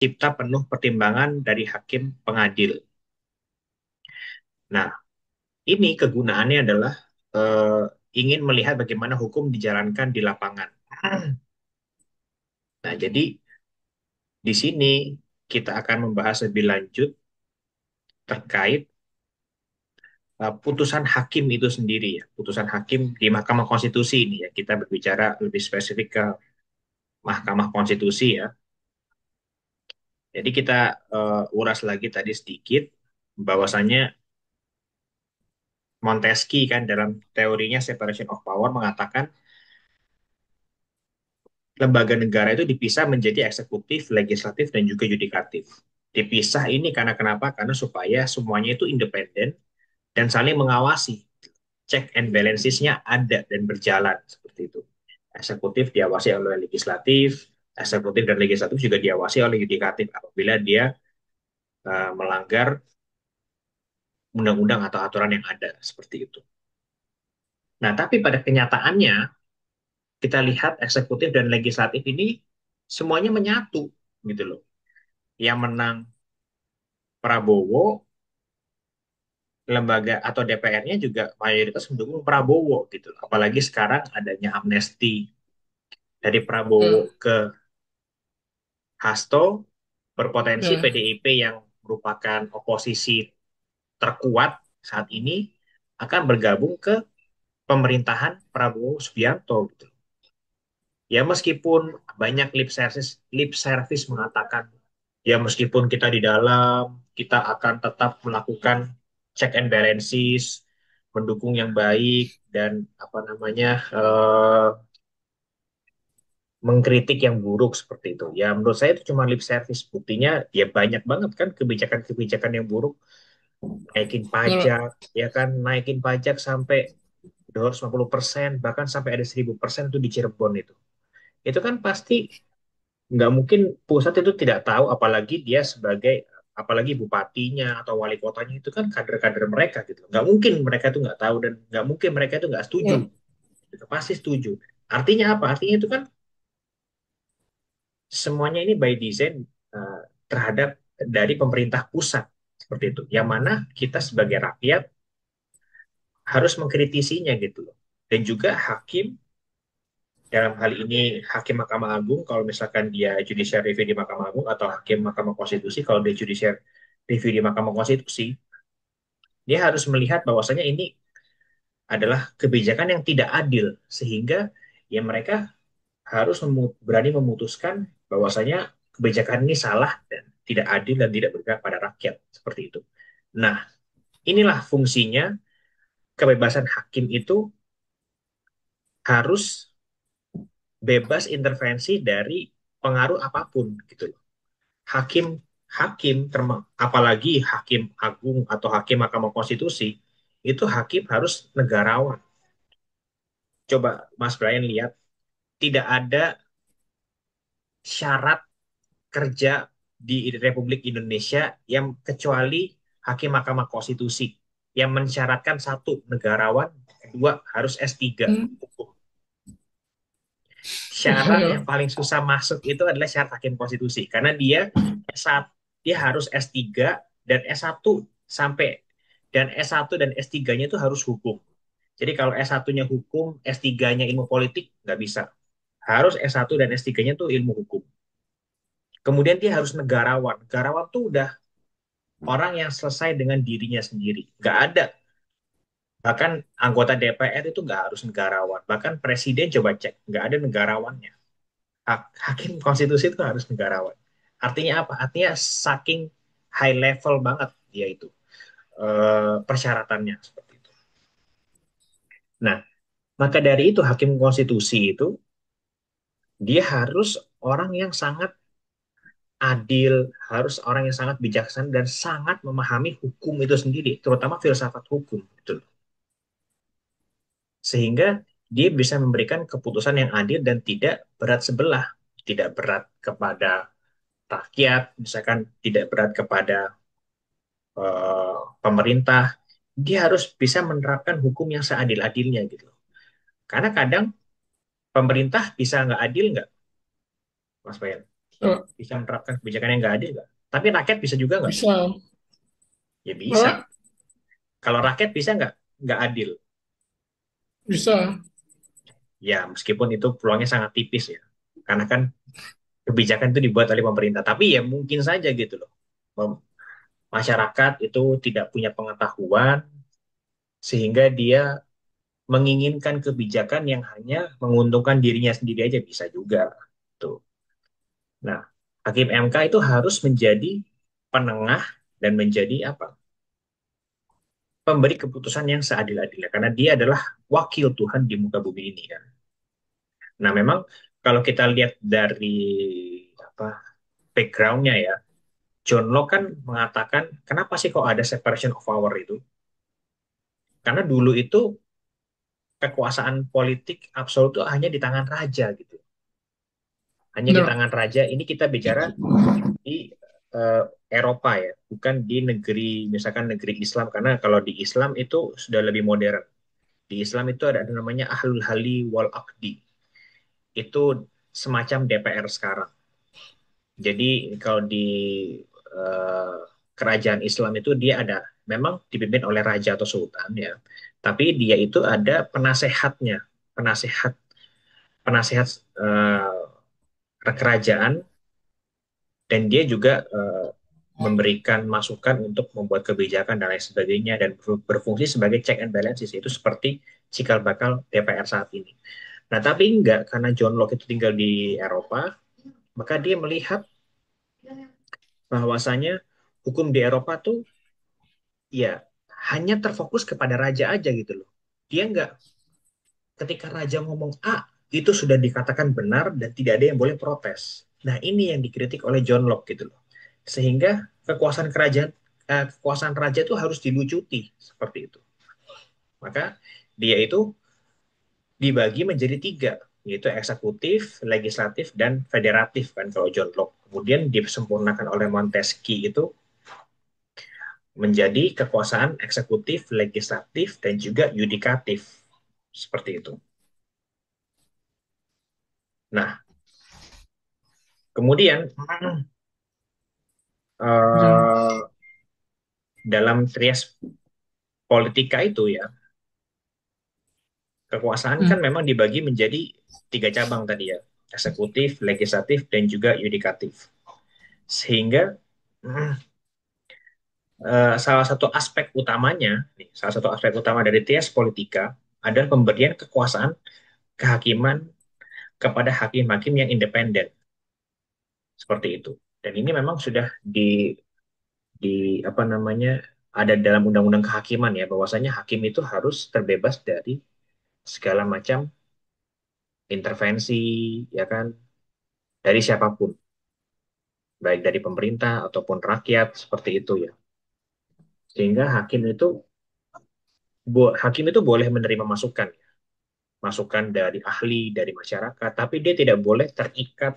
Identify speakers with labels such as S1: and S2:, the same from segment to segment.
S1: cipta penuh pertimbangan dari hakim pengadil. Nah, ini kegunaannya adalah eh, ingin melihat bagaimana hukum dijalankan di lapangan. Nah, jadi di sini kita akan membahas lebih lanjut terkait putusan hakim itu sendiri ya, putusan hakim di Mahkamah Konstitusi ini ya. Kita berbicara lebih spesifik ke Mahkamah Konstitusi ya. Jadi kita ulas lagi tadi sedikit bahwasanya Montesquieu kan dalam teorinya separation of power mengatakan lembaga negara itu dipisah menjadi eksekutif, legislatif, dan juga yudikatif. Dipisah ini karena kenapa? Karena supaya semuanya itu independen dan saling mengawasi. Check and balancesnya ada dan berjalan seperti itu. Eksekutif diawasi oleh legislatif, eksekutif dan legislatif juga diawasi oleh yudikatif apabila dia melanggar undang-undang atau aturan yang ada seperti itu. Nah, tapi pada kenyataannya kita lihat eksekutif dan legislatif ini semuanya menyatu gitu loh. Yang menang Prabowo, lembaga atau DPR-nya juga mayoritas mendukung Prabowo gitu. Apalagi sekarang adanya amnesti dari Prabowo
S2: Hmm.
S1: ke Hasto, berpotensi
S2: Hmm.
S1: PDIP yang merupakan oposisi terkuat saat ini akan bergabung ke pemerintahan Prabowo Subianto gitu. Ya meskipun banyak lip service mengatakan ya meskipun kita di dalam kita akan tetap melakukan check and balances, mendukung yang baik dan apa namanya mengkritik yang buruk seperti itu. Ya menurut saya itu cuma lip service. Buktinya ya banyak banget kan kebijakan-kebijakan yang buruk, naikin
S2: Ya,
S1: pajak, ya kan naikin pajak sampai 250%, bahkan sampai ada 1000% itu di Cirebon itu. Itu kan pasti nggak mungkin pusat itu tidak tahu, apalagi dia sebagai apalagi bupatinya atau wali kotanya itu kan kader-kader mereka gitu. Nggak mungkin mereka itu nggak tahu dan nggak mungkin mereka itu nggak setuju.
S2: ya,
S1: Gitu. Pasti setuju. Artinya apa? Artinya itu kan semuanya ini by design uh, terhadap dari pemerintah pusat seperti itu. Yang mana kita sebagai rakyat harus mengkritisinya gitu loh. Dan juga hakim dalam hal ini hakim Mahkamah Agung kalau misalkan dia judicial review di Mahkamah Agung atau hakim Mahkamah Konstitusi kalau dia judicial review di Mahkamah Konstitusi, dia harus melihat bahwasanya ini adalah kebijakan yang tidak adil sehingga ya mereka harus berani memutuskan bahwasanya kebijakan ini salah dan tidak adil dan tidak berpihak pada rakyat seperti itu. Nah, inilah fungsinya kebebasan hakim itu harus bebas intervensi dari pengaruh apapun gitu loh. Hakim hakim apalagi hakim agung atau hakim Mahkamah Konstitusi itu hakim harus negarawan. Coba Mas Brian lihat, tidak ada syarat kerja di Republik Indonesia yang kecuali hakim Mahkamah Konstitusi yang mensyaratkan satu negarawan, kedua harus S3
S2: hmm.
S1: hukum.
S2: Iya,
S1: Syarat yang
S2: betul.
S1: paling susah masuk itu adalah syarat hakim konstitusi karena S1 dia harus S3 dan S1 sampai dan S1 dan S3-nya itu harus hukum. Jadi kalau S1-nya hukum, S3-nya ilmu politik nggak bisa. Harus S1 dan S3-nya itu ilmu hukum. Kemudian dia harus negarawan. Negarawan tuh udah orang yang selesai dengan dirinya sendiri. Nggak ada. Bahkan anggota DPR itu nggak harus negarawan. Bahkan presiden coba cek, nggak ada negarawannya. Hakim konstitusi itu harus negarawan. Artinya apa? Artinya saking high level banget dia itu persyaratannya seperti itu. Nah, maka dari itu hakim konstitusi itu dia harus orang yang sangat adil, harus orang yang sangat bijaksana dan sangat memahami hukum itu sendiri, terutama filsafat hukum gitu. Sehingga dia bisa memberikan keputusan yang adil dan tidak berat sebelah, tidak berat kepada rakyat, misalkan tidak berat kepada pemerintah, dia harus bisa menerapkan hukum yang seadil-adilnya gitu. Karena kadang pemerintah bisa nggak adil nggak, Mas Bayan?
S2: Oh,
S1: Bisa menerapkan kebijakan yang nggak adil nggak? Tapi rakyat bisa juga nggak?
S2: bisa.
S1: Ya bisa.
S2: Oh,
S1: Kalau rakyat bisa nggak adil.
S2: bisa.
S1: Ya meskipun itu peluangnya sangat tipis ya. Karena kan kebijakan itu dibuat oleh pemerintah. Tapi ya mungkin saja gitu loh. Masyarakat itu tidak punya pengetahuan sehingga dia menginginkan kebijakan yang hanya menguntungkan dirinya sendiri aja bisa juga. Tuh. Nah, hakim MK itu harus menjadi penengah dan menjadi apa? Pemberi keputusan yang seadil-adilnya karena dia adalah wakil Tuhan di muka bumi ini kan. Nah, memang kalau kita lihat dari apa backgroundnya ya, John Locke kan mengatakan kenapa sih kok ada separation of power itu? Karena dulu itu kekuasaan politik absolut itu hanya di tangan raja gitu. Hanya di
S2: No.
S1: tangan raja. Ini kita bicara di eh, Eropa ya, bukan di negeri misalkan negeri Islam karena kalau di Islam itu sudah lebih modern. Di Islam itu ada namanya Ahlul Hali wal Aqdi. Itu semacam DPR sekarang. Jadi kalau di eh, kerajaan Islam itu dia ada memang dipimpin oleh raja atau sultan ya, tapi dia itu ada penasehatnya, penasehat penasehat kerajaan dan dia juga memberikan masukan untuk membuat kebijakan dan lain sebagainya dan berfungsi sebagai check and balances itu seperti cikal bakal DPR saat ini. Nah, tapi enggak karena John Locke itu tinggal di Eropa, maka dia melihat bahwasanya hukum di Eropa tuh ya hanya terfokus kepada raja aja gitu loh. Dia enggak ketika raja ngomong A itu sudah dikatakan benar dan tidak ada yang boleh protes. Nah, ini yang dikritik oleh John Locke gitu loh. Sehingga kekuasaan raja itu harus dilucuti seperti itu. Maka dia itu dibagi menjadi tiga, yaitu eksekutif, legislatif, dan federatif kan kalau John Locke. Kemudian disempurnakan oleh Montesquieu itu menjadi kekuasaan eksekutif, legislatif, dan juga yudikatif. Seperti itu. Nah, kemudian
S2: Jangan.
S1: eh, dalam trias politika itu ya, kekuasaan kan
S2: Hmm.
S1: memang dibagi menjadi tiga cabang tadi ya, eksekutif, legislatif, dan juga yudikatif. Sehingga salah satu aspek utamanya, salah satu aspek utama dari trias politika adalah pemberian kekuasaan kehakiman kepada hakim-hakim yang independen seperti itu. Dan ini memang sudah di apa namanya ada dalam undang-undang kehakiman ya bahwasanya hakim itu harus terbebas dari segala macam intervensi ya kan dari siapapun baik dari pemerintah ataupun rakyat seperti itu ya sehingga hakim itu boleh menerima masukan masukan dari ahli dari masyarakat tapi dia tidak boleh terikat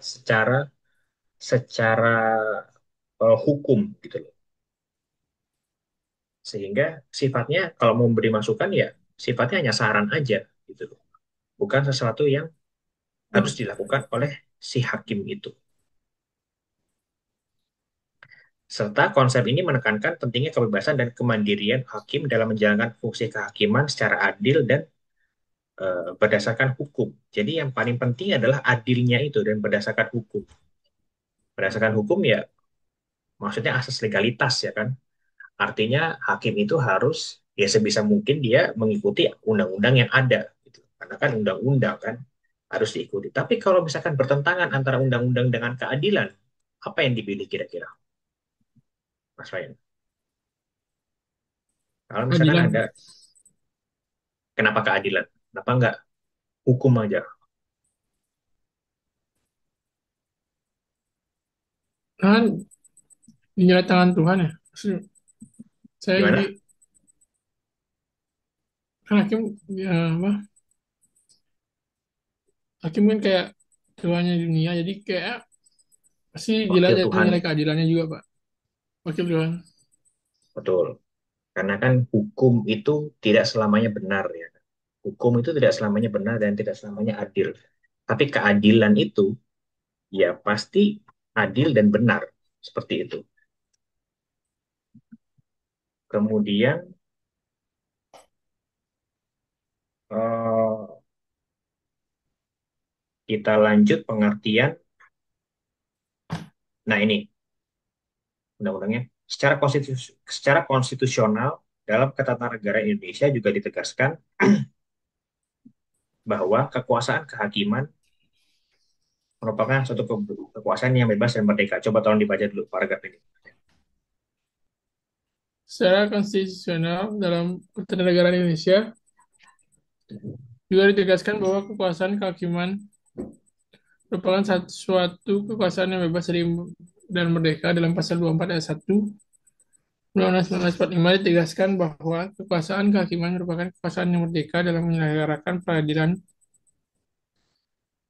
S1: secara hukum gitu loh sehingga sifatnya kalau mau memberi masukan ya sifatnya hanya saran aja gitu loh bukan sesuatu yang harus
S2: Oh,
S1: dilakukan oleh si hakim itu. Serta konsep ini menekankan pentingnya kebebasan dan kemandirian hakim dalam menjalankan fungsi kehakiman secara adil dan berdasarkan hukum. Jadi yang paling penting adalah adilnya itu dan berdasarkan hukum. Berdasarkan hukum ya maksudnya asas legalitas ya kan. Artinya hakim itu harus ya sebisa mungkin dia mengikuti undang-undang yang ada gitu. Karena kan undang-undang kan harus diikuti. Tapi kalau misalkan bertentangan antara undang-undang dengan keadilan, apa yang dipilih kira-kira, Mas Ryan? Kalau misalkan
S2: keadilan.
S1: ada, kenapa keadilan? Kenapa nggak hukum aja?
S2: Kan dinilai tangan Tuhan ya. Maksudnya, saya jadi
S1: Gimana?
S2: kan hakim ya apa? Hakim kan kayak Tuhannya dunia, jadi kayak pasti dilihat
S1: Wakil
S2: dari
S1: Tuhan,
S2: nilai keadilannya juga, Pak. Wakil Tuhan.
S1: betul. Karena kan hukum itu tidak selamanya benar ya. Hukum itu tidak selamanya benar dan tidak selamanya adil. Tapi keadilan itu ya pasti adil dan benar seperti itu. Kemudian eh, kita lanjut pengertian. Nah ini undang-undangnya secara konstitusional dalam Ketatanegaraan Indonesia juga ditegaskan bahwa kekuasaan kehakiman merupakan suatu kekuasaan yang bebas dan merdeka. Coba tolong dibaca dulu paragraf ini.
S2: Secara konstitusional dalam Ketatanegaraan Indonesia juga ditegaskan bahwa kekuasaan kehakiman merupakan suatu kekuasaan yang bebas dari dan merdeka dalam pasal 24 ayat 1 Undang-Undang 1945 ditegaskan bahwa kekuasaan kehakiman merupakan kekuasaan yang merdeka dalam menyelenggarakan peradilan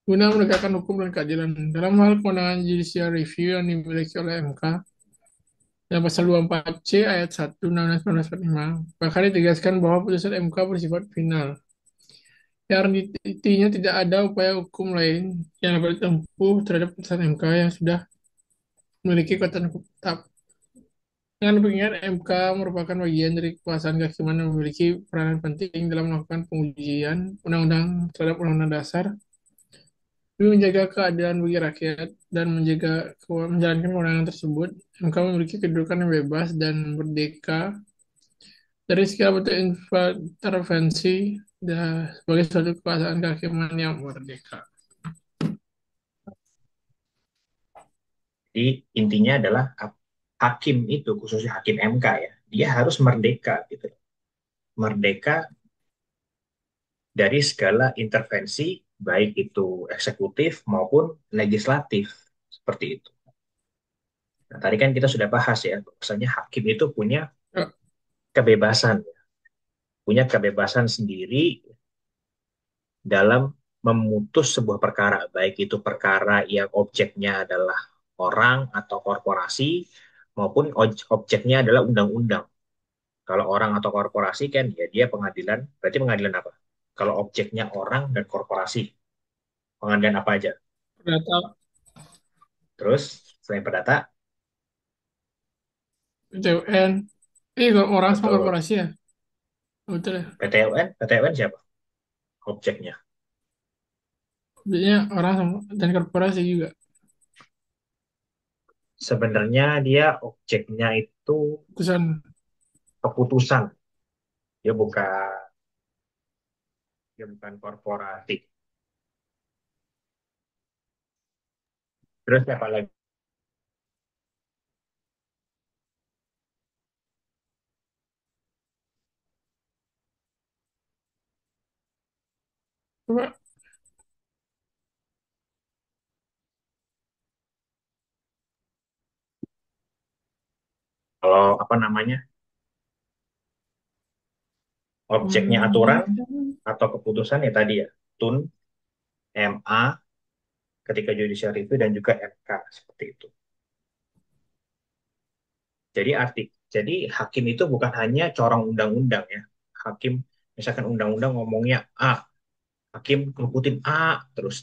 S2: guna menegakkan hukum dan keadilan. Dalam hal kewenangan judicial review yang dimiliki oleh MK, dalam pasal 24C ayat 1 Undang-Undang 1945, bahkan ditegaskan bahwa putusan MK bersifat final, yang artinya tidak ada upaya hukum lain yang dapat ditempuh terhadap putusan MK yang sudah memiliki kekuatan hukum tetap. Dengan demikian, MK merupakan bagian dari kekuasaan kehakiman yang memiliki peranan penting dalam melakukan pengujian undang-undang terhadap undang-undang dasar demi menjaga keadilan bagi rakyat dan menjalankan kewenangan tersebut. MK memiliki kedudukan yang bebas dan merdeka dari segala bentuk intervensi dan sebagai suatu kekuasaan kehakiman yang merdeka.
S1: Jadi intinya adalah hakim itu, khususnya hakim MK ya, dia harus merdeka gitu. Merdeka dari segala intervensi, baik itu eksekutif maupun legislatif, seperti itu. Nah, tadi kan kita sudah bahas ya, bahwasanya hakim itu punya
S2: Ya,
S1: kebebasan, punya kebebasan sendiri dalam memutus sebuah perkara, baik itu perkara yang objeknya adalah orang atau korporasi, maupun objeknya adalah undang-undang. Kalau orang atau korporasi kan ya dia pengadilan, berarti pengadilan apa? Kalau objeknya orang dan korporasi, pengadilan apa aja?
S2: perdata,
S1: Terus selain perdata,
S2: PTUN, kalau orang sama
S1: betul.
S2: korporasi ya, betul ya.
S1: PT UN siapa? Objeknya.
S2: Sebenarnya orang sama, dan korporasi juga.
S1: Sebenarnya dia objeknya itu
S2: Keputusan.
S1: keputusan. Dia bukan korporasi. Terus siapa lagi?
S2: Coba,
S1: Kalau apa namanya? Objeknya aturan
S2: hmm,
S1: atau keputusan ya tadi ya. TUN, MA, ketika judicial review dan juga MK seperti itu. Jadi hakim itu bukan hanya corong undang-undang ya. Hakim misalkan undang-undang ngomongnya A, hakim ngikutin A terus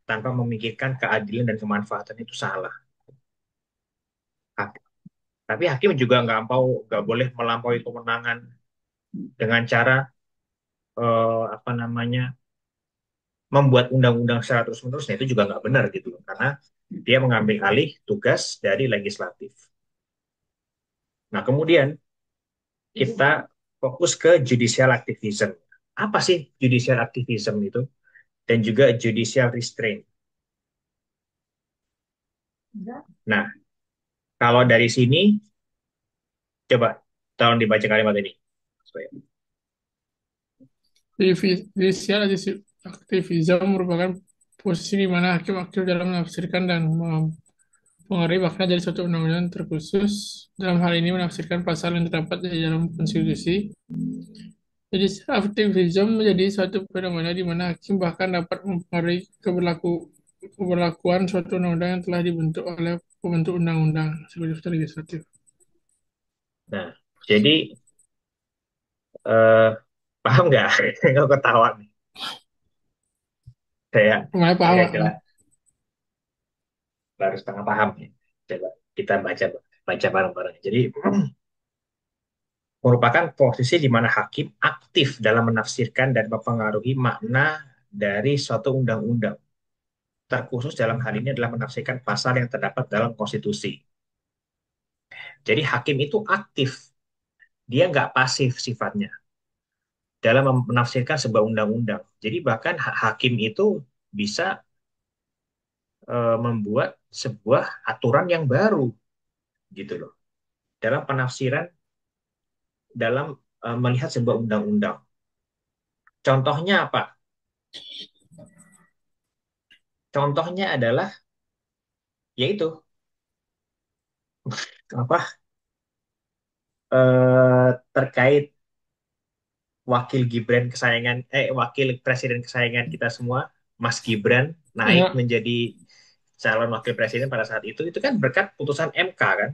S1: tanpa memikirkan keadilan dan kemanfaatan itu salah. Hak- Tapi hakim juga nggak boleh melampaui kewenangan dengan cara apa namanya membuat undang-undang secara terus-menerus. Nah, itu juga nggak benar gitu loh, karena dia mengambil alih tugas dari legislatif. Nah, kemudian kita fokus ke judicial activism. Apa sih judicial activism itu? Dan juga judicial restraint. Nah, kalau dari sini, coba tolong dibaca kalimat ini.
S2: judicial activism merupakan posisi di mana hakim aktif dalam menafsirkan dan mempengaruhi makna dari suatu undang-undang terkhusus. Dalam hal ini menafsirkan pasal yang terdapat di dalam konstitusi. Jadi aktivisme menjadi suatu fenomena di mana hakim bahkan dapat mempengaruhi keberlakuan suatu undang-undang yang telah dibentuk oleh pembentuk undang-undang sebagai suatu legislatif.
S1: Nah, jadi eh, paham nggak? Nggak ketawa nih. Saya
S2: Mulai paham
S1: agak
S2: nggak?
S1: jelas. baru setengah paham ya. Coba kita baca baca bareng-bareng. Jadi merupakan posisi di mana hakim aktif dalam menafsirkan dan mempengaruhi makna dari suatu undang-undang. Terkhusus dalam hal ini adalah menafsirkan pasal yang terdapat dalam konstitusi. Jadi hakim itu aktif, dia nggak pasif sifatnya dalam menafsirkan sebuah undang-undang. Jadi bahkan hakim itu bisa membuat sebuah aturan yang baru gitu loh dalam penafsiran dalam melihat sebuah undang-undang. Contohnya apa? Contohnya adalah yaitu apa terkait wakil presiden kesayangan kita semua, Mas Gibran naik
S2: Ya,
S1: menjadi calon wakil presiden pada saat itu kan berkat putusan MK kan,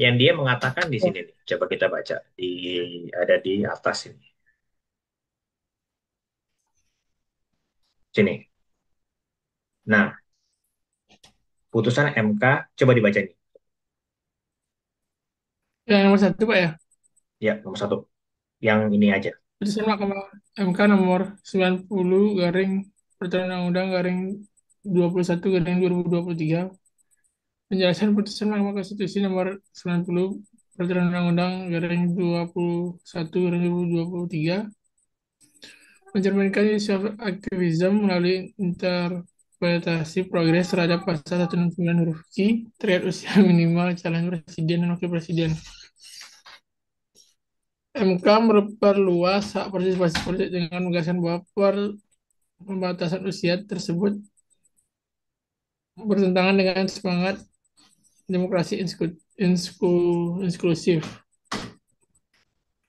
S1: yang dia mengatakan di sini nih. Coba kita baca ada di atas ini. Sini. Nah, putusan MK coba dibaca nih.
S2: yang nomor satu Pak ya.
S1: Ya, nomor satu. Yang ini aja.
S2: Putusan Mahkamah MK nomor 90 garing Peraturan Undang-Undang garing 21 garing 2023. Penjelasan putusan Mahkamah Konstitusi nomor 90 Peraturan Undang-Undang garing 21 garing 2023 mencerminkan use of activism melalui interpretasi progres terhadap pasal 169 huruf Q terkait usia minimal calon presiden dan wakil presiden. MK memperluas hak partisipasi politik dengan menegaskan bahwa pembatasan usia tersebut bertentangan dengan semangat demokrasi inklusif.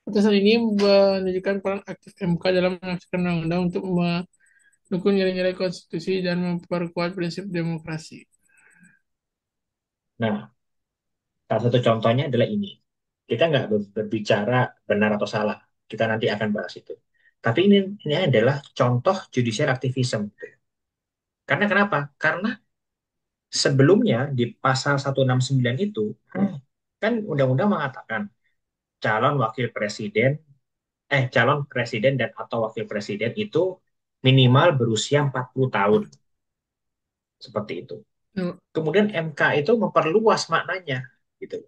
S2: Putusan ini menunjukkan peran aktif MK dalam menafsirkan undang-undang untuk mendukung nilai-nilai konstitusi dan memperkuat prinsip demokrasi.
S1: Nah, salah satu contohnya adalah ini. Kita nggak berbicara benar atau salah. Kita nanti akan bahas itu. Tapi ini adalah contoh judicial activism. Gitu ya. Karena kenapa? Karena sebelumnya di pasal 169 itu, kan undang-undang mengatakan calon wakil presiden, calon presiden dan atau wakil presiden itu minimal berusia 40 tahun. Seperti itu.
S2: Ya,
S1: Kemudian MK itu memperluas maknanya. Gitu.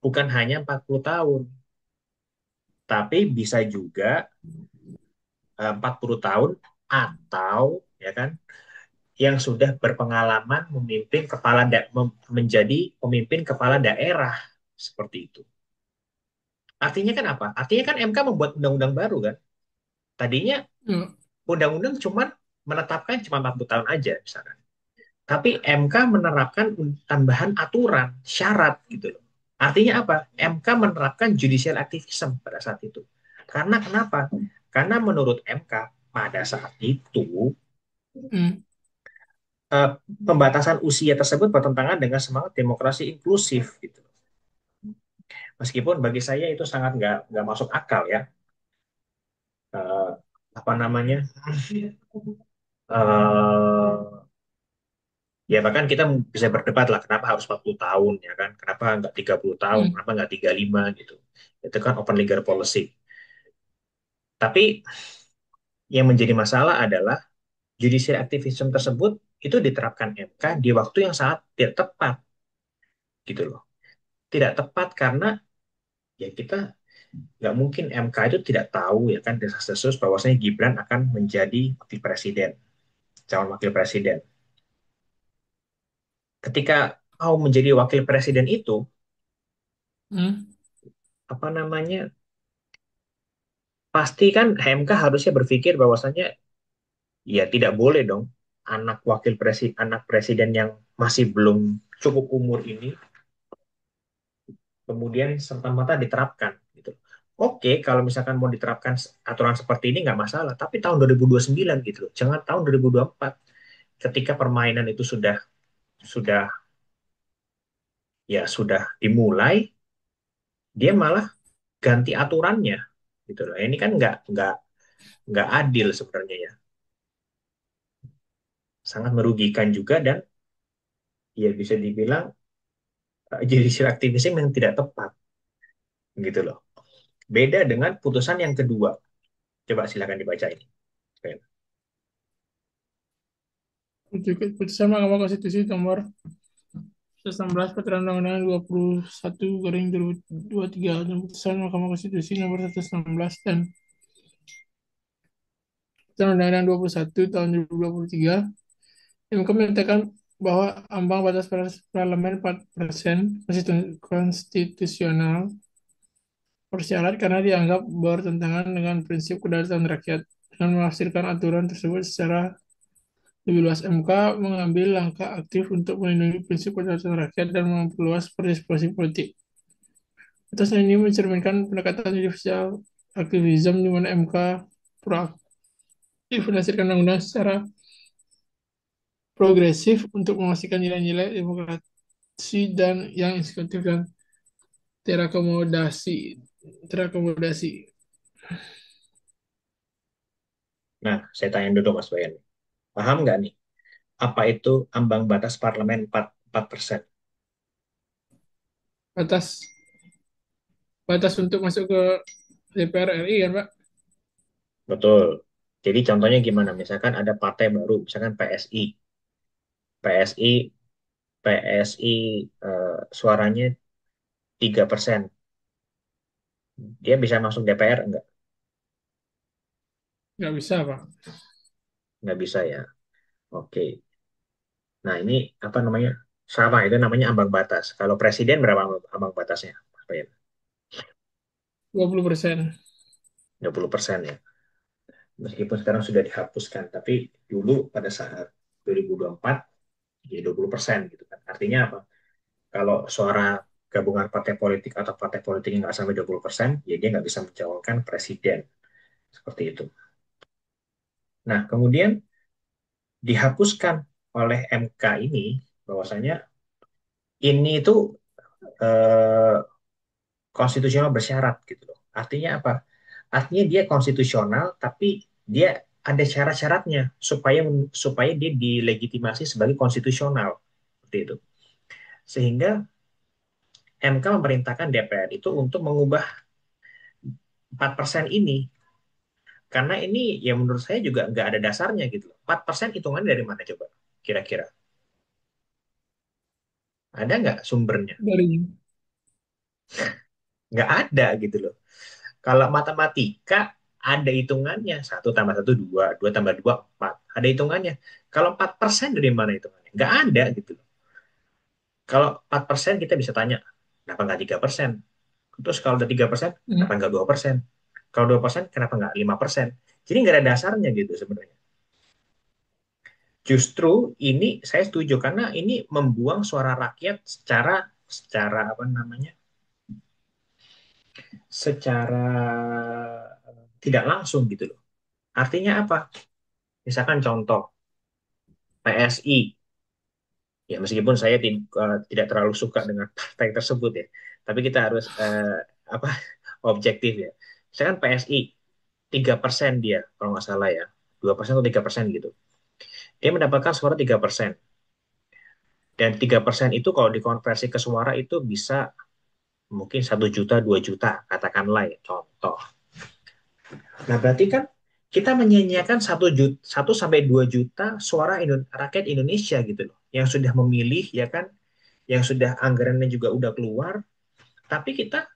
S1: Bukan hanya 40 tahun, tapi bisa juga 40 tahun atau ya kan yang sudah berpengalaman memimpin menjadi pemimpin kepala daerah seperti itu. Artinya kan apa? Artinya kan MK membuat undang-undang baru kan. Tadinya
S2: ya,
S1: undang-undang menetapkan cuma 40 tahun aja misalkan. Tapi MK menerapkan tambahan aturan, syarat gitu loh. Artinya apa? MK menerapkan judicial activism pada saat itu. Karena kenapa? Karena menurut MK pada saat itu
S2: hmm,
S1: eh, pembatasan usia tersebut bertentangan dengan semangat demokrasi inklusif gitu. Meskipun bagi saya itu sangat nggak masuk akal ya. Eh, apa namanya? Eh, ya bahkan kita bisa berdebat lah kenapa harus 40 tahun ya kan? Kenapa nggak 30 tahun?
S2: hmm,
S1: Kenapa nggak 35 gitu? Itu kan open legal policy. Tapi yang menjadi masalah adalah judicial activism tersebut itu diterapkan MK di waktu yang sangat tidak tepat gitu loh. Tidak tepat karena ya kita nggak mungkin MK itu tidak tahu ya kan desas-desus bahwasanya Gibran akan menjadi wakil presiden, calon wakil presiden. Ketika mau menjadi wakil presiden itu,
S2: hmm,
S1: apa namanya, pasti kan MK harusnya berpikir bahwasanya ya tidak boleh dong anak presiden yang masih belum cukup umur ini kemudian serta-merta diterapkan gitu. Oke, kalau misalkan mau diterapkan aturan seperti ini nggak masalah, tapi tahun 2029 gitu loh. Jangan tahun 2024 ketika permainan itu sudah sudah dimulai, dia malah ganti aturannya gitu loh. Ini kan nggak adil sebenarnya ya, sangat merugikan juga dan ya bisa dibilang judicial activism yang tidak tepat gitu loh. Beda dengan putusan yang kedua. Coba silakan dibaca ini.
S2: Putusan Mahkamah Konstitusi nomor 16 Peraturan Undang-Undangan 21 garing 2023 dan putusan Mahkamah Konstitusi nomor 116 dan Peraturan Undang-Undang 21 tahun 2023 yang menyatakan bahwa ambang batas parlemen 4% konstitusional bersyarat karena dianggap bertentangan dengan prinsip kedaulatan rakyat. Dengan menafsirkan aturan tersebut secara lebih luas, MK mengambil langkah aktif untuk melindungi prinsip kedaulatan rakyat dan memperluas partisipasi politik. Putusan ini mencerminkan pendekatan judicial aktivisme di mana MK proaktif menafsirkan undang-undang secara progresif untuk memastikan nilai-nilai demokrasi dan yang inklusif dan terakomodasi. Terakomodasi.
S1: Nah, saya tanya dulu Mas Bayan. Paham nggak nih? Apa itu ambang batas parlemen 4%?
S2: Batas batas untuk masuk ke DPR RI kan, Pak?
S1: Betul. Jadi contohnya gimana? Misalkan ada partai baru, misalkan PSI. PSI, PSI suaranya 3%. Dia bisa masuk DPR enggak?
S2: Nggak bisa, Pak.
S1: Nggak bisa ya. Oke. Nah, ini apa namanya? Sama, itu namanya ambang batas. Kalau presiden berapa ambang batasnya? Apa ya?
S2: 20%.
S1: 20% ya. Meskipun sekarang sudah dihapuskan, tapi dulu pada saat 2024 jadi 20% gitu kan. Artinya apa? Kalau suara gabungan partai politik atau partai politik yang nggak sampai 20%, ya dia nggak bisa mencalonkan presiden. Seperti itu. Nah, kemudian dihapuskan oleh MK ini, bahwasanya ini itu eh, konstitusional bersyarat gitu loh. Artinya apa? Artinya dia konstitusional, tapi dia ada syarat-syaratnya supaya supaya dia dilegitimasi sebagai konstitusional. Seperti itu. Sehingga MK memerintahkan DPR itu untuk mengubah 4% ini. Karena ini ya menurut saya juga nggak ada dasarnya gitu loh. 4% hitungannya dari mana coba? Kira-kira. Ada nggak sumbernya?
S2: Dari
S1: Nggak ada gitu loh. Kalau matematika ada hitungannya. Satu tambah satu dua, dua tambah dua empat. Ada hitungannya. Kalau 4% dari mana hitungannya? Nggak ada gitu loh. Kalau 4% kita bisa tanya, kenapa nggak 3%? Terus kalau udah 3%,
S2: hmm,
S1: kenapa nggak 2%? Kalau 2%, kenapa nggak 5%? Jadi nggak ada dasarnya gitu sebenarnya. Justru ini saya setuju karena ini membuang suara rakyat secara secara apa namanya? Secara tidak langsung gitu loh. Artinya apa? Misalkan contoh PSI, ya meskipun saya tidak terlalu suka dengan partai tersebut ya, tapi kita harus apa objektif ya. Misalkan PSI 3% dia kalau nggak salah ya, 2% atau 3% gitu. Dia mendapatkan suara 3%. Dan 3% itu kalau dikonversi ke suara itu bisa mungkin 1 juta, 2 juta, katakanlah ya, contoh. Nah, berarti kan kita menyanyiakan 1 juta, 1 sampai 2 juta suara rakyat Indonesia gitu loh, yang sudah memilih ya kan, yang sudah anggarannya juga udah keluar, tapi kita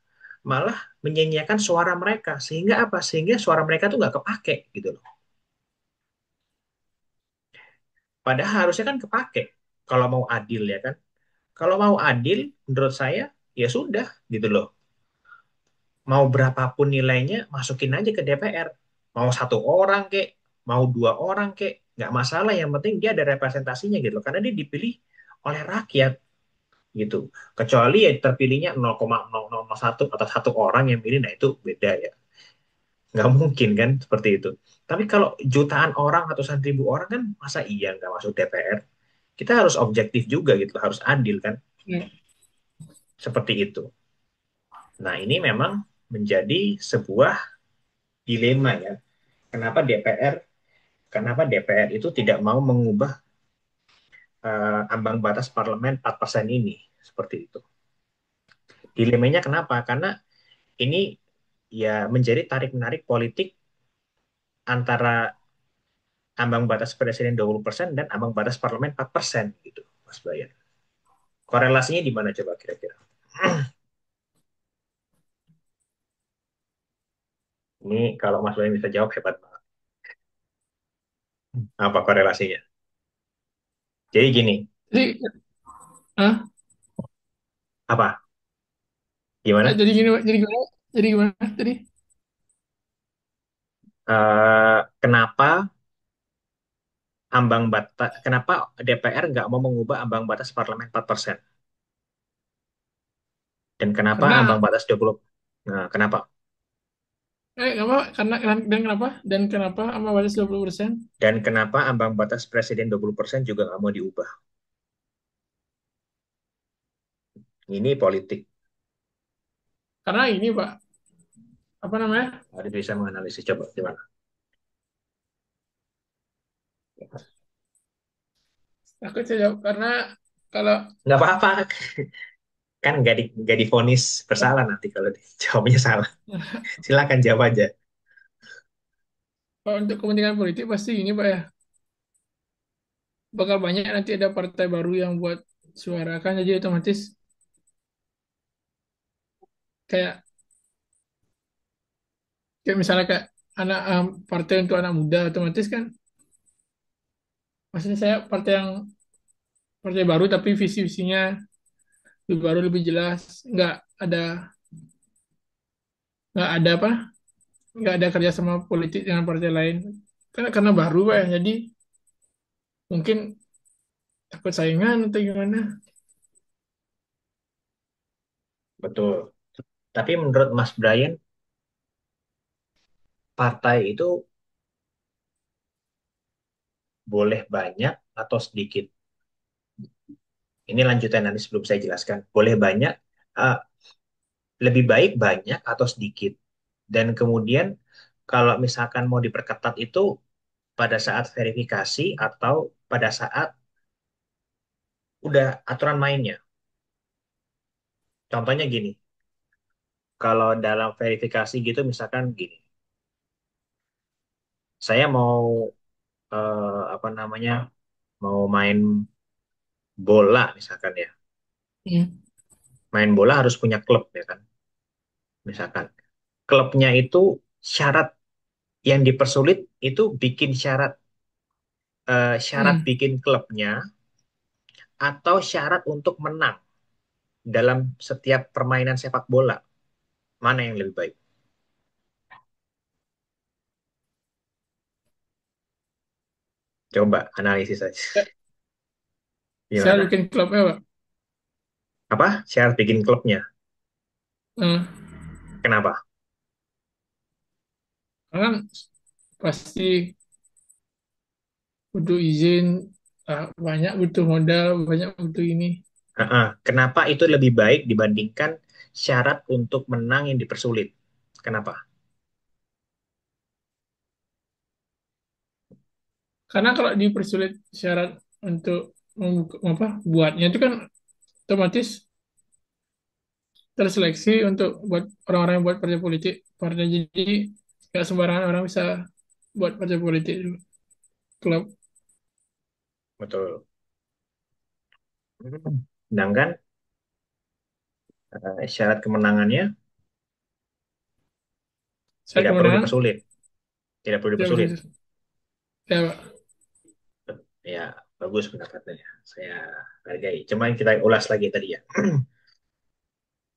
S1: malah menyanyiakan suara mereka, sehingga apa? Sehingga suara mereka tuh nggak kepake gitu loh. Padahal harusnya kan kepake kalau mau adil ya kan. Kalau mau adil, menurut saya ya sudah gitu loh. Mau berapapun nilainya, masukin aja ke DPR. Mau 1 orang kek, mau 2 orang kek, nggak masalah. Yang penting dia ada representasinya gitu loh. Karena dia dipilih oleh rakyat gitu. Kecuali ya terpilihnya 0,0001 atau 1 orang yang pilih, nah itu beda ya. Nggak mungkin kan seperti itu. Tapi kalau jutaan orang, ratusan ribu orang kan masa iya nggak masuk DPR? Kita harus objektif juga gitu, harus adil kan.
S2: ya,
S1: Seperti itu. Nah, ini memang menjadi sebuah dilema ya. Kenapa DPR itu tidak mau mengubah ambang batas parlemen 4% ini. Seperti itu. Dilemanya kenapa? Karena ini ya menjadi tarik-menarik politik antara ambang batas presiden 20% dan ambang batas parlemen 4% gitu, Mas Bayan. Korelasinya di mana coba kira-kira? Ini kalau Mas Bayan bisa jawab hebat banget. Apa korelasinya? Jadi gini,
S2: Jadi, ah,
S1: apa? Gimana?
S2: jadi gini, Pak. Jadi gimana? Jadi gimana? Jadi
S1: Kenapa kenapa DPR nggak mau mengubah ambang batas parlemen 4%? Dan kenapa ambang
S2: karena
S1: batas 20? Nah, kenapa?
S2: apa? Dan kenapa? Dan kenapa sama batas 20%?
S1: Dan kenapa ambang batas presiden 20% juga nggak mau diubah? Ini politik.
S2: Karena ini, Pak, apa namanya?
S1: Harus bisa menganalisis. Coba gimana?
S2: Aku saya jawab karena kalau
S1: Nggak apa-apa. Kan nggak divonis bersalah nanti kalau jawabnya salah. Silakan jawab aja.
S2: kalau untuk kepentingan politik pasti ini, Pak ya, bakal banyak nanti ada partai baru yang buat suara kan, jadi otomatis kayak kayak misalnya kayak anak partai untuk anak muda otomatis kan, maksudnya saya partai baru tapi visi visinya lebih baru lebih jelas, ada nggak ada apa nggak ada kerjasama politik dengan partai lain karena baru, Pak ya, jadi mungkin takut saingan atau gimana.
S1: Betul. Tapi menurut Mas Brian, partai itu boleh banyak atau sedikit? Ini lanjutan nanti sebelum saya jelaskan. Boleh banyak, eh, lebih baik banyak atau sedikit. Dan kemudian kalau misalkan mau diperketat itu pada saat verifikasi atau pada saat udah aturan mainnya. Contohnya gini, kalau dalam verifikasi gitu misalkan gini, saya mau apa namanya, mau main bola misalkan ya.
S2: Hmm.
S1: Main bola harus punya klub ya kan. Misalkan klubnya itu syarat yang dipersulit itu bikin syarat
S2: Hmm.
S1: bikin klubnya atau syarat untuk menang dalam setiap permainan sepak bola. Mana yang lebih baik? Coba analisis saja.
S2: Saya
S1: Gimana?
S2: bikin klubnya, Pak.
S1: Apa? Syarat bikin klubnya.
S2: Hmm.
S1: Kenapa?
S2: Karena kan pasti butuh izin, banyak butuh modal, banyak butuh ini.
S1: Heeh. Kenapa itu lebih baik dibandingkan syarat untuk menang yang dipersulit? Kenapa?
S2: Karena kalau dipersulit syarat untuk apa buatnya itu kan otomatis terseleksi untuk buat orang-orang yang buat partai politik. Partai jadi nggak sembarangan orang bisa buat partai politik klub.
S1: Betul. Sedangkan syarat kemenangannya
S2: Saya
S1: tidak perlu
S2: kemenangan
S1: dipersulit. Tidak perlu
S2: tidak
S1: dipersulit.
S2: bisa ya, Pak.
S1: Ya, bagus pendapatnya. Saya hargai. Cuma kita ulas lagi tadi ya.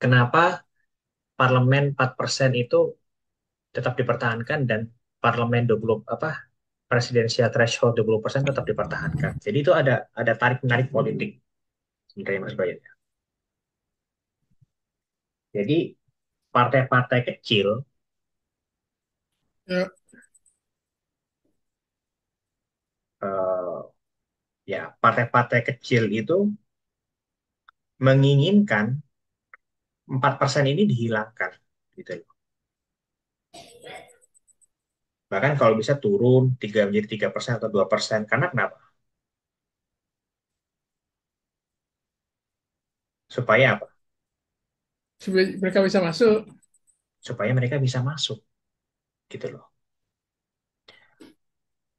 S1: Kenapa parlemen 4% itu tetap dipertahankan dan parlemen 20 apa presidensial threshold 20% tetap dipertahankan. Jadi itu ada tarik-menarik politik sebenarnya Mas Bayan. Jadi partai-partai kecil
S2: Ya.
S1: eh, ya partai-partai kecil itu menginginkan 4% ini dihilangkan gitu loh. Bahkan kalau bisa turun 3 menjadi 3% atau 2%. Karena kenapa? Supaya apa?
S2: supaya mereka bisa masuk.
S1: Supaya mereka bisa masuk, gitu loh.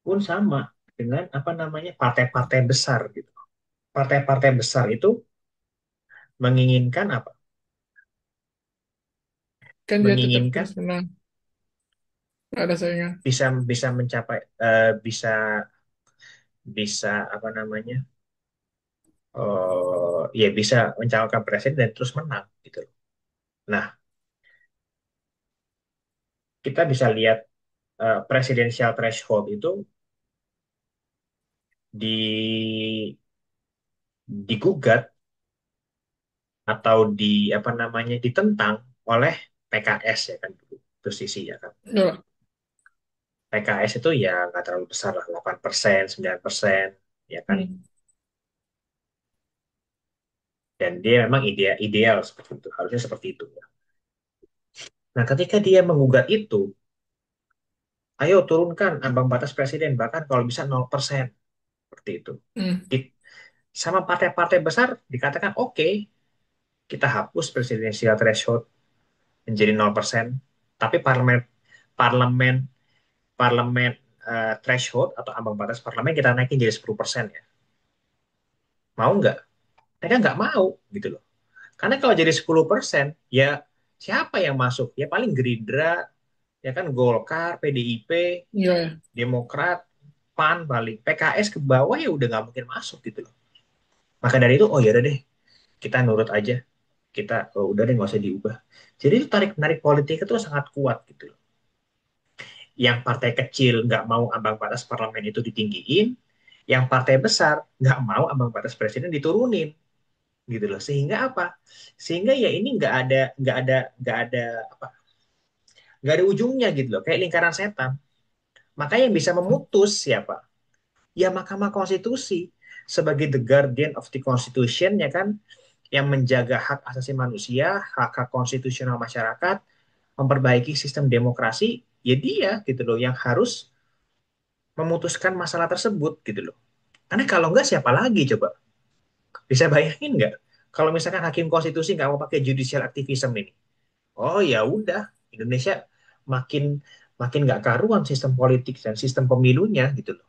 S1: Pun sama dengan apa namanya partai-partai besar gitu. Partai-partai besar itu menginginkan apa?
S2: Kan dia tetap
S1: Menginginkan
S2: harus menang. Nggak ada saingan.
S1: bisa bisa mencapai bisa bisa apa namanya ya bisa mencalonkan presiden dan terus menang gitu loh. Nah, kita bisa lihat presidensial threshold itu digugat atau apa namanya ditentang oleh PKS ya kan dulu posisi ya kan.
S2: Ya,
S1: PKS itu ya nggak terlalu besar lah 8%, 9% ya kan.
S2: hmm.
S1: Dan dia memang ideal, ideal seperti itu, harusnya seperti itu ya. Nah, ketika dia menggugat itu, ayo turunkan ambang batas presiden bahkan kalau bisa 0% seperti itu.
S2: Hmm.
S1: Di- Sama partai-partai besar dikatakan oke, kita hapus presidensial threshold menjadi 0%, tapi parlemen parlemen parlemen threshold atau ambang batas parlemen kita naikin jadi 10% ya. Mau nggak? Mereka nggak mau gitu loh. Karena kalau jadi 10%, ya siapa yang masuk? Ya paling Gerindra, ya kan Golkar, PDIP,
S2: Iya ya.
S1: Demokrat, PAN paling. PKS ke bawah ya udah nggak mungkin masuk gitu loh. Maka dari itu, oh ya udah deh, kita nurut aja. Kita, oh, udah deh nggak usah diubah. Jadi itu tarik-menarik politik itu sangat kuat gitu loh. Yang partai kecil nggak mau ambang batas parlemen itu ditinggiin, yang partai besar nggak mau ambang batas presiden diturunin gitu loh. Sehingga apa? Sehingga ya ini nggak ada apa, nggak ada ujungnya gitu loh, kayak lingkaran setan. Maka yang bisa memutus siapa? Ya Mahkamah Konstitusi sebagai the guardian of the Constitution ya kan, yang menjaga hak asasi manusia, hak-hak konstitusional masyarakat, memperbaiki sistem demokrasi, ya dia gitu loh yang harus memutuskan masalah tersebut gitu loh. Karena kalau nggak siapa lagi coba? Bisa bayangin nggak? Kalau misalkan hakim konstitusi nggak mau pakai judicial activism ini, oh ya udah, Indonesia makin makin nggak karuan sistem politik dan sistem pemilunya gitu loh.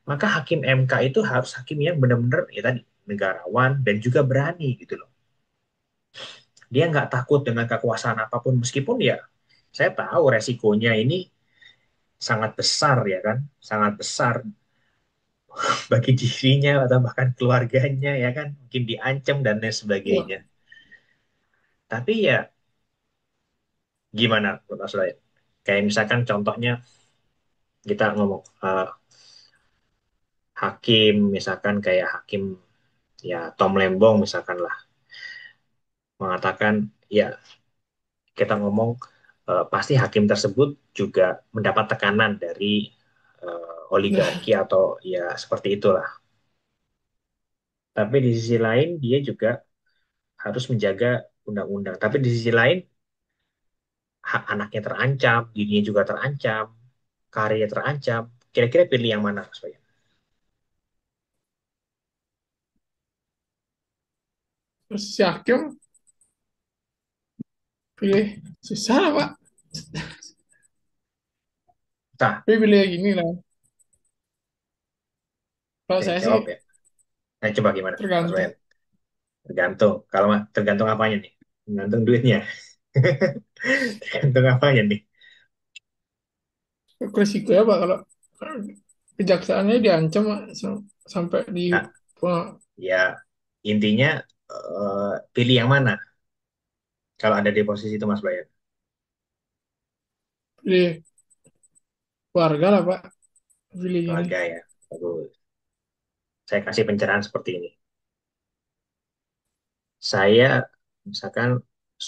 S1: Maka hakim MK itu harus hakim yang benar-benar ya tadi negarawan dan juga berani gitu loh. Dia nggak takut dengan kekuasaan apapun meskipun ya saya tahu resikonya ini sangat besar ya kan, sangat besar bagi dirinya atau bahkan keluarganya ya kan, mungkin diancam dan lain
S2: Iya.
S1: sebagainya. Tapi ya gimana Mas Roy? Kayak misalkan contohnya kita ngomong hakim, misalkan kayak hakim ya Tom Lembong misalkan lah mengatakan ya kita ngomong pasti hakim tersebut juga mendapat tekanan dari
S2: Nah,
S1: oligarki atau ya seperti itulah. Tapi di sisi lain dia juga harus menjaga undang-undang. Tapi di sisi lain hak anaknya terancam, dirinya juga terancam, karirnya terancam. Kira-kira pilih yang mana, Mas Bayan?
S2: terus si hakim pilih susah lah, Pak.
S1: Nah,
S2: Tapi pilih yang gini lah. Kalau
S1: oke,
S2: saya sih
S1: jawab ya. Nah, coba gimana, Mas Bayan?
S2: tergantung.
S1: Tergantung. Kalau tergantung apanya nih? Tergantung duitnya. Tergantung apanya nih?
S2: Resiko ya, Pak, kalau kejaksaannya diancam Pak, sampai di
S1: Nah,
S2: pe-
S1: ya intinya pilih yang mana? Kalau ada di posisi itu, Mas Bayan.
S2: pilih warga lah, Pak. Pilih gini.
S1: Keluarga ya. Bagus. Saya kasih pencerahan seperti ini. Saya misalkan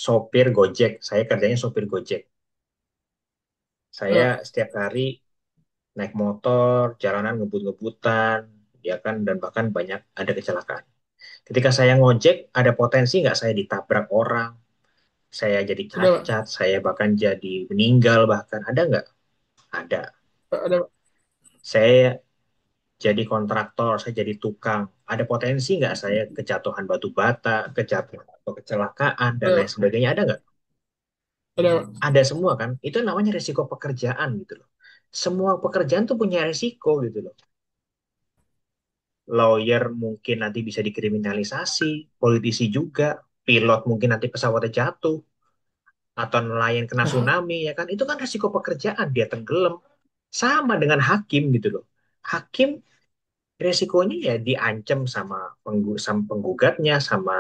S1: sopir Gojek, saya kerjanya sopir Gojek. Saya
S2: Ya,
S1: setiap hari naik motor, jalanan ngebut-ngebutan, ya kan, dan bahkan banyak ada kecelakaan. Ketika saya ngojek, ada potensi nggak saya ditabrak orang, saya jadi
S2: ada,
S1: cacat,
S2: Pak.
S1: saya bahkan jadi meninggal bahkan, ada nggak? Ada.
S2: Ada, Pak.
S1: Saya jadi kontraktor, saya jadi tukang. Ada potensi nggak saya kejatuhan batu bata, kejatuhan atau kecelakaan, dan lain
S2: Ada,
S1: sebagainya? Ada nggak?
S2: ada,
S1: Ada semua kan? Itu namanya risiko pekerjaan gitu loh. Semua pekerjaan tuh punya risiko gitu loh. Lawyer mungkin nanti bisa dikriminalisasi, politisi juga, pilot mungkin nanti pesawatnya jatuh, atau nelayan kena
S2: Nah,
S1: tsunami, ya kan? Itu kan risiko pekerjaan, dia tenggelam. Sama dengan hakim gitu loh. Hakim resikonya ya diancam sama penggugatnya, sama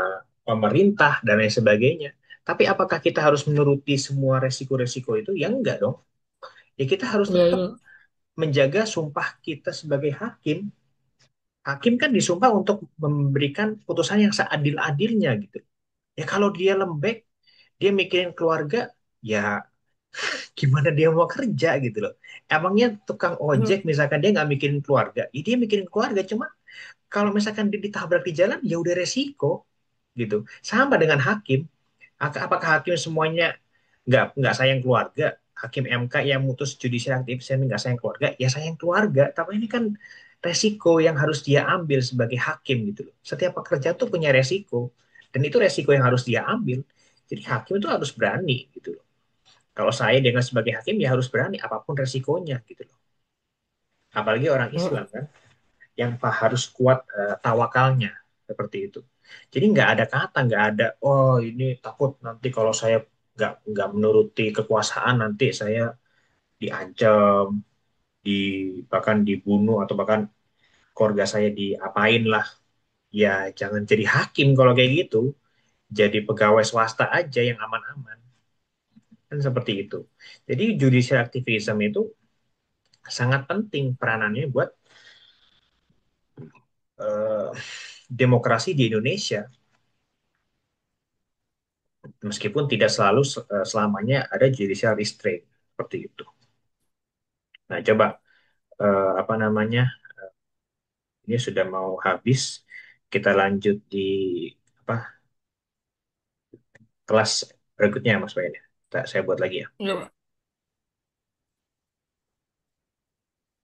S1: pemerintah, dan lain sebagainya. Tapi apakah kita harus menuruti semua resiko-resiko itu? Ya enggak dong. Ya kita harus
S2: ya
S1: tetap
S2: itu,
S1: menjaga sumpah kita sebagai hakim. Hakim kan disumpah untuk memberikan putusan yang seadil-adilnya gitu. Ya kalau dia lembek, dia mikirin keluarga, ya gimana dia mau kerja gitu loh. Emangnya tukang ojek misalkan dia nggak mikirin keluarga, ya dia mikirin keluarga. Cuma kalau misalkan dia ditabrak di jalan, ya udah resiko gitu. Sama dengan hakim. Apakah hakim semuanya nggak sayang keluarga? Hakim MK yang mutus judicial activism nggak sayang keluarga, ya sayang keluarga. Tapi ini kan resiko yang harus dia ambil sebagai hakim gitu loh. Setiap pekerja tuh punya resiko, dan itu resiko yang harus dia ambil. Jadi hakim itu harus berani gitu loh. Kalau saya dengan sebagai hakim ya harus berani apapun resikonya gitu loh. Apalagi orang Islam kan yang harus kuat tawakalnya seperti itu. Jadi nggak ada kata, nggak ada oh ini takut nanti kalau saya nggak menuruti kekuasaan nanti saya diancam, di bahkan dibunuh atau bahkan keluarga saya diapain lah. Ya jangan jadi hakim kalau kayak gitu. Jadi pegawai swasta aja yang aman-aman. Kan seperti itu. Jadi judicial activism itu sangat penting peranannya buat eh, demokrasi di Indonesia, meskipun tidak selalu selamanya ada judicial restraint seperti itu. Nah, coba apa namanya, ini sudah mau habis, kita lanjut di apa kelas berikutnya Mas Wayan. Saya buat lagi ya.
S2: ya, Pak.